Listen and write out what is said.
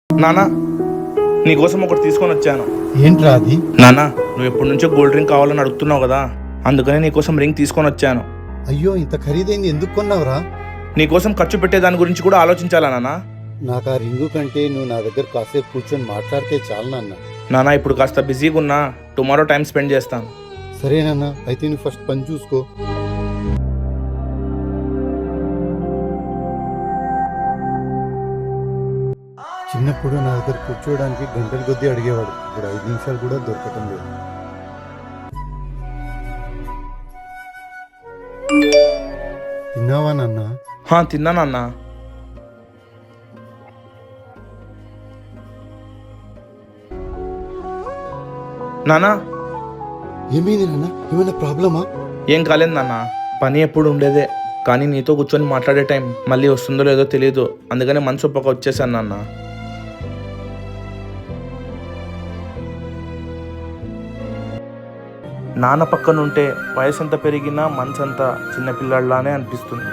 నానా, నీకోసం ఒకటి తీసుకొని వచ్చాను. ఏంట్రా అది? నానా, నువ్వు ఎప్పటి నుంచో గోల్డ్ రింగ్ కావాలని అడుగుతున్నావు కదా, అందుకనే నీకోసం రింగ్ తీసుకొని వచ్చాను. అయ్యో, ఇంత ఖరీదైంది ఎందుకు కొన్నావురా? నీకోసం ఖర్చు పెట్టే దాని గురించి కూడా ఆలోచించాలా నానా? నాకు ఆ రింగు కంటే నువ్వు నా దగ్గర కాసేపు కూర్చొని మాట్లాడితే చాలు నాన్న. నానా, ఇప్పుడు కాస్త బిజీగా ఉన్నా, టుమారో టైం స్పెండ్ చేస్తాను. సరేనన్నా, అయితే నువ్వు ఫస్ట్ పని చూసుకో. చిన్నప్పుడు నా దగ్గర కూర్చోవడానికి గంటల కొద్దీ అడిగేవాడు, ఇప్పుడు 5 నిమిషాలు కూడా దొరకటం లేదు. తిన్నావా నాన్న? తిన్నానన్నా. నానా, ఏమైంది నాన్న? ఏమైనా ప్రాబ్లమా? ఏం కాలేదు నాన్న, పని ఎప్పుడు ఉండేదే, కానీ నీతో కూర్చొని మాట్లాడే టైం మళ్ళీ వస్తుందో లేదో తెలియదు, అందుకని మనసు ఒప్పక వచ్చేసాను నాన్న. నాన్న పక్కనుంటే వయసు ఎంత పెరిగినా మనసు అంతా చిన్నపిల్లాడిలానే అనిపిస్తుంది.